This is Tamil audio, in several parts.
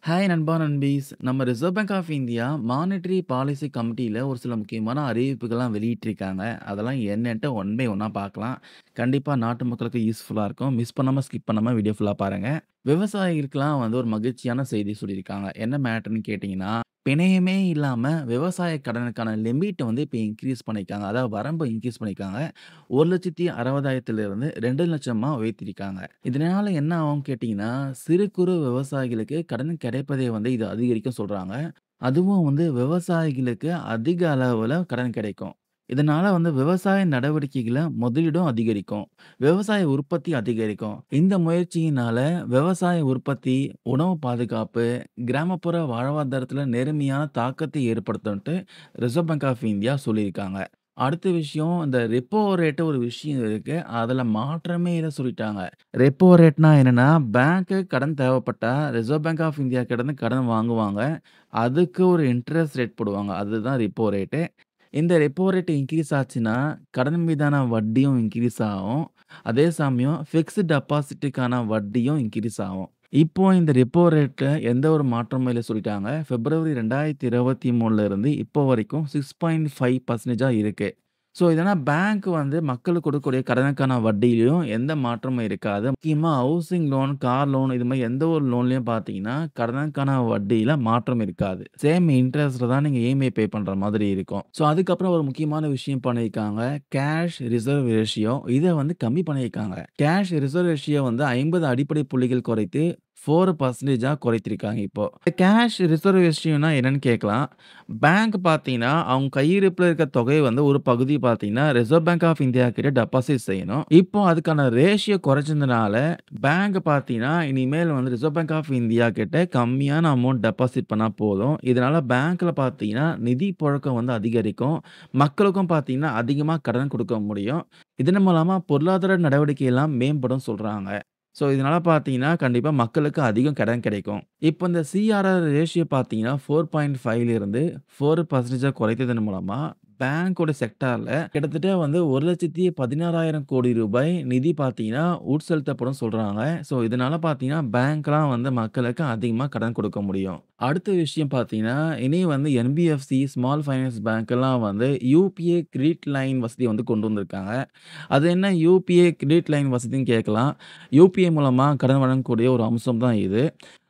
ஹாய் நண்பா நண்பீஸ். நம்ம Reserve Bank of India monetary policy கமிட்டியில ஒரு சில முக்கியமான அறிவிப்புகள்லாம் வெளியிட்டிருக்காங்க. அதெல்லாம் என்னன்ட்டு ஒன் பை ஒன்னா பார்க்கலாம். கண்டிப்பா நாட்டு மக்களுக்கு யூஸ்ஃபுல்லா இருக்கும். மிஸ் பண்ணாம, ஸ்கிப் பண்ணாம வீடியோ ஃபுல்லா பாருங்க. விவசாயிகளுக்கெல்லாம் வந்து ஒரு மகிழ்ச்சியான செய்தி சொல்லியிருக்காங்க. என்ன மேட்டர்ன்னு கேட்டீங்கன்னா, பிணையமே இல்லாம விவசாய கடனுக்கான லிமிட்ட வந்து இப்ப இன்கிரீஸ் பண்ணியிருக்காங்க. அதாவது வரம்ப இன்கிரீஸ் பண்ணியிருக்காங்க. 1,60,60,000 இருந்து 2,00,000 உயர்த்தியிருக்காங்க. இதனால என்ன ஆகும்னு கேட்டீங்கன்னா, சிறு குறு விவசாயிகளுக்கு கடன் கிடைப்பதை வந்து இது அதிகரிக்கும் சொல்றாங்க. அதுவும் வந்து விவசாயிகளுக்கு அதிக அளவுல கடன் கிடைக்கும். இதனால வந்து விவசாய நடவடிக்கைகள்ல முதலீடும் அதிகரிக்கும். விவசாய உற்பத்தி அதிகரிக்கும். இந்த முயற்சியினால விவசாய உற்பத்தி, உணவு பாதுகாப்பு, கிராமப்புற வாழ்வாதாரத்தில நேர்மையான தாக்கத்தை ஏற்படுத்தும்ன்ட்டு ரிசர்வ் பேங்க் ஆஃப் இந்தியா சொல்லியிருக்காங்க. அடுத்த விஷயம் இந்த ரெப்போ ரேட் ஒரு விஷயம் இருக்கு. அதுல மாற்றமே இல்ல சொல்லிட்டாங்க. ரெப்போ ரேட்னா என்னன்னா, பேங்க்கு கடன் தேவைப்பட்டா ரிசர்வ் பேங்க் ஆஃப் இந்தியா கிட்டருந்து கடன் வாங்குவாங்க. அதுக்கு ஒரு இன்ட்ரெஸ்ட் ரேட் போடுவாங்க. அதுதான் ரெப்போ ரேட்டு. இந்த ரெப்போ ரேட் இன்கிரீஸ் ஆச்சுன்னா, கடன் மீதான வட்டியும் இன்கிரீஸ் ஆகும். அதே சமயம் ஃபிக்ஸ்ட் டெபாசிட்டுக்கான வட்டியும் இன்கிரீஸ் ஆகும். இப்போ இந்த ரெப்போ ரேட்ல எந்த ஒரு மாற்றமும் இல்ல சொல்லிட்டாங்க. பிப்ரவரி 2023ல இருந்து இப்போ வரைக்கும் 6.5% இருக்கு. ஸோ, இதனா பேங்க் வந்து மக்களுக்கு கொடுக்கக்கூடிய கடனுக்கான வட்டியிலும் எந்த மாற்றமும் இருக்காது. முக்கியமா ஹவுசிங் லோன், கார் லோன் இது மாரி எந்த ஒரு லோன்லயும் பார்த்தீங்கன்னா, கடனுக்கான வட்டியில மாற்றம் இருக்காது. சேம் இன்ட்ரெஸ்ட்ல தான் நீங்க இஎம்ஐ பே பண்ற மாதிரி இருக்கும். ஸோ, அதுக்கப்புறம் ஒரு முக்கியமான விஷயம் பண்ணியிருக்காங்க. கேஷ் ரிசர்வ் ரேஷியோ இத வந்து கம்மி பண்ணியிருக்காங்க. கேஷ் ரிசர்வ் ரேஷியோ வந்து 50 அடிப்படை புள்ளிகள் குறைத்து 4% குறைத்திருக்காங்க இப்போ. கேஷ் ரிசர்வ் ரேஷியோனா என்னன்னு கேட்கலாம். பேங்க் பார்த்தீங்கன்னா, அவங்க கையிருப்புல இருக்க தொகை வந்து ஒரு பகுதி பார்த்தீங்கன்னா, ரிசர்வ் பேங்க் ஆஃப் இந்தியா கிட்ட டெபாசிட் செய்யணும். இப்போ அதுக்கான ரேஷியோ குறைச்சதுனால, பேங்க் பார்த்தீங்கன்னா, இனிமேல் வந்து ரிசர்வ் பேங்க் ஆஃப் இந்தியா கிட்ட கம்மியான அமௌண்ட் டெபாசிட் பண்ணா போதும். இதனால பேங்க்ல பார்த்தீங்கன்னா, நிதி புழக்கம் வந்து அதிகரிக்கும். மக்களுக்கும் பார்த்தீங்கன்னா, அதிகமா கடன் கொடுக்க முடியும். இதன் மூலமா பொருளாதார நடவடிக்கை எல்லாம் மேம்படும் சொல்றாங்க. ஸோ, இதனால பார்த்தீங்கன்னா, கண்டிப்பா மக்களுக்கு அதிகம் கடன் கிடைக்கும். இப்ப இந்த சிஆர்ஆர் ரேஷியோ பார்த்தீங்கன்னா, 4.5 இருந்து 4% குறைத்ததன் மூலமா, பேங்கோட செக்டார்ல கிட்டத்தட்ட வந்து ரூ. 1,16,000,00,00,000 நிதி பார்த்தீங்கன்னா, உட்செலுத்தப்படும் சொல்றாங்க. ஸோ, இதனால பார்த்தீங்கன்னா, பேங்க்லாம் வந்து மக்களுக்கு அதிகமா கடன் கொடுக்க முடியும். அடுத்த விஷயம் பார்த்தீங்கன்னா, இனி வந்து என்பிஎஃப்சி, ஸ்மால் ஃபைனான்ஸ் பேங்க்லாம் வந்து யுபிஐ கிரெடிட் லைன் வசதி வந்து கொண்டு வந்திருக்காங்க. அது என்ன யுபிஐ கிரெடிட் லைன் வசதின்னு கேட்கலாம். யுபிஐ மூலமா கடன் வழங்கக்கூடிய ஒரு அம்சம் தான் இது.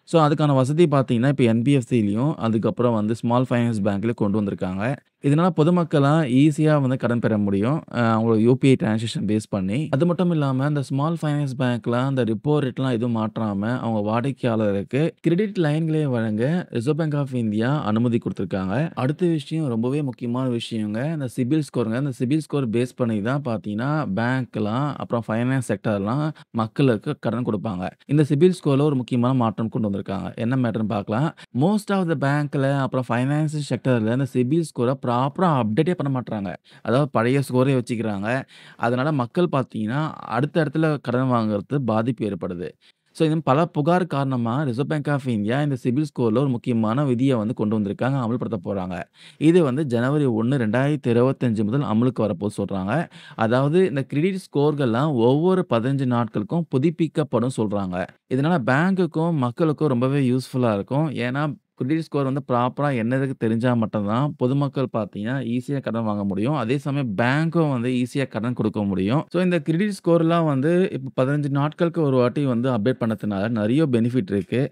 ஸோ, அதுக்கான வசதி பார்த்தீங்கன்னா, இப்ப என்பிஎஃப்சிலயும், அதுக்கப்புறம் வந்து ஸ்மால் ஃபைனான்ஸ் பேங்க்லயும் கொண்டு வந்திருக்காங்க. இதனால பொதுமக்கள்லாம் ஈஸியா வந்து கடன் பெற முடியும். அவங்களோட யுபிஐ டிரான்சாக்ஷன் பேஸ் பண்ணி. அது மட்டும் இல்லாம இந்த ஸ்மால் ஃபைனான்ஸ் பேங்க்லாம் அந்த ரெப்போ ரேட்லாம் எதுவும் மாற்றாம, அவங்க வாடிக்கையாளருக்கு கிரெடிட் லைன்களே வழங்க ரிசர்வ் பேங்க் ஆஃப் இந்தியா அனுமதி குடுத்துருக்காங்க. அடுத்த விஷயம் ரொம்பவே முக்கியமான விஷயங்க. இந்த சிபில் ஸ்கோர்ங்க. இந்த சிபில் ஸ்கோர் பேஸ் பண்ணி தான் பார்த்தீங்கன்னா, பேங்க்லாம் அப்புறம் ஃபைனான்ஸ் செக்டார்லாம் மக்களுக்கு கடன் குடுப்பாங்க. இந்த சிபில் ஸ்கோர்ல ஒரு முக்கியமான மாற்றம் கொண்டு வந்திருக்காங்க. என்ன மேட்டர்ன்னு பார்க்கலாம். மோஸ்ட் ஆஃப் த பேங்க்ல அப்புறம் ஃபைனான்ஸ் செக்டார்ல இந்த சிபில் ஸ்கோர ப்ராப்பரா அப்டேட்டே பண்ண மாட்றாங்க. அதாவது பழைய ஸ்கோரே வச்சுக்கிறாங்க. அதனால மக்கள் பார்த்தீங்கன்னா, அடுத்த இடத்துல கடன் வாங்குறது பாதிப்பு ஏற்படுது. ஸோ, இது பல புகார் காரணமா ரிசர்வ் பேங்க் ஆஃப் இந்தியா இந்த சிபில் ஸ்கோர்ல ஒரு முக்கியமான விதிய வந்து கொண்டு வந்திருக்காங்க. அமல்படுத்த போறாங்க. இது வந்து ஜனவரி 1, 2025 முதல் அமலுக்கு வரப்போது சொல்றாங்க. அதாவது இந்த கிரெடிட் ஸ்கோர்கள்லாம் ஒவ்வொரு 15 நாட்களுக்கும் புதுப்பிக்கப்படும் சொல்றாங்க. இதனால பேங்க்குக்கும், மக்களுக்கும் ரொம்பவே யூஸ்ஃபுல்லா இருக்கும். ஏன்னா, கிரெடிட் ஸ்கோர் வந்து ப்ராப்பரா என்னதுக்கு தெரிஞ்சா மட்டும் தான் பொதுமக்கள் பார்த்தீங்கன்னா, ஈஸியா கடன் வாங்க முடியும். அதே சமயம் பேங்க்கும் வந்து ஈஸியா கடன் கொடுக்க முடியும். ஸோ, இந்த கிரெடிட் ஸ்கோர்லாம் வந்து இப்ப 15 நாட்களுக்கு ஒரு வாட்டி வந்து அப்டேட் பண்ணதுனால நெறைய பெனிஃபிட் இருக்கு.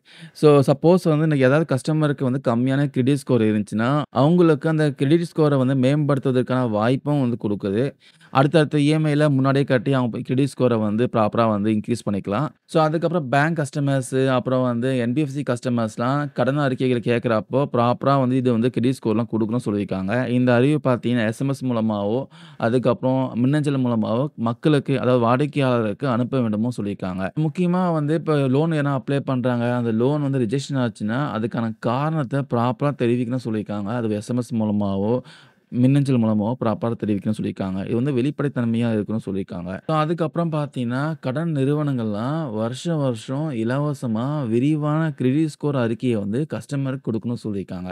ஸோ, சப்போஸ் வந்து இன்னைக்கு ஏதாவது கஸ்டமருக்கு வந்து கம்மியான கிரெடிட் ஸ்கோர் இருந்துச்சுன்னா, அவங்களுக்கு அந்த கிரெடிட் ஸ்கோர வந்து மேம்படுத்துவதற்கான வாய்ப்பும் வந்து குடுக்குது. அடுத்தடுத்த இஎம்ஐல முன்னாடியே கட்டி அவங்க கிரெடிட் ஸ்கோர வந்து ப்ராப்பரா வந்து இன்கிரீஸ் பண்ணிக்கலாம். ஸோ, அதுக்கப்புறம் பேங்க் கஸ்டமர்ஸ் அப்புறம் வந்து என்பிஎஃப்சி கஸ்டமர்ஸ்லாம் கடன் அறிக்கைகள் கேட்கிறப்போ ப்ராப்பரா வந்து இது வந்து கிரெடிட் ஸ்கோர்லாம் குடுக்கணும்னு சொல்லியிருக்காங்க. இந்த அறிவு பார்த்தீங்கன்னா, எஸ்எம்எஸ் மூலமாவோ, அதுக்கப்புறம் மின்னஞ்சல் மூலமாவோ மக்களுக்கு அதாவது வாடிக்கையாளருக்கு அனுப்ப வேண்டும்னு சொல்லியிருக்காங்க. முக்கியமா வந்து இப்ப லோன் எதனா அப்ளை பண்றாங்க. அந்த லோன் வந்து ரிஜெக்ஷன் ஆச்சுன்னா, அதுக்கான காரணத்த ப்ராப்பரா தெரிவிக்கணும்னு சொல்லியிருக்காங்க. அது எஸ்எம்எஸ் மூலமாவோ, மின்னஞ்சல் மூலமாவோ ப்ராப்பரா தெரிவிக்கணும்னு சொல்லியிருக்காங்க. இது வந்து வெளிப்படைத்தன்மையா இருக்கணும்னு சொல்லியிருக்காங்க. ஸோ, அதுக்கப்புறம் பார்த்தீங்கன்னா, கடன் நிறுவனங்கள்லாம் வருஷம் வருஷம் இலவசமா விரிவான கிரெடிட் ஸ்கோர் அறிக்கைய வந்து கஸ்டமருக்கு குடுக்கணும்னு சொல்லியிருக்காங்க.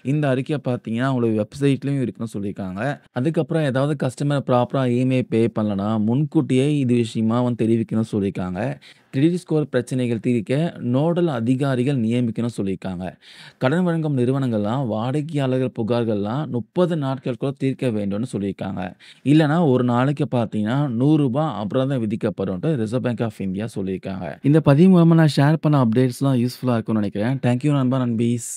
இந்த அறிக்கை பார்த்தீங்கன்னா, அவங்களோட வெப்சைட்லயும் இருக்குன்னு சொல்லியிருக்காங்க. அதுக்கப்புறம் ஏதாவது கஸ்டமர் ப்ராப்பரா இஎம்ஐ பே பண்ணலனா, முன்கூட்டியே இது விஷயமா தெரிவிக்கணும்னு சொல்லியிருக்காங்க. கிரெடிட் ஸ்கோர் பிரச்சனைகள் தீர்க்க நோடல் அதிகாரிகள் நியமிக்கணும்னு சொல்லியிருக்காங்க. கடன் வழங்கும் நிறுவனங்கள்லாம் வாடிக்கையாளர்கள் புகார்கள்லாம் 30 நாட்களுக்குள்ள தீர்க்க வேண்டும்னு சொல்லியிருக்காங்க. இல்லன்னா ஒரு நாளைக்கு பார்த்தீங்கன்னா, ரூ. 100 அபராதம் விதிக்கப்படும்ன்ட்டு ரிசர்வ் பேங்க் ஆஃப் இந்தியா சொல்லியிருக்காங்க. இந்த பதிவு மூலமா நான் ஷேர் பண்ண அப்டேட்ஸ்லாம் யூஸ்ஃபுல்லா இருக்கும்னு நெனைக்கிறேன். தேங்க் யூ நண்பா, நண்பீஸ்.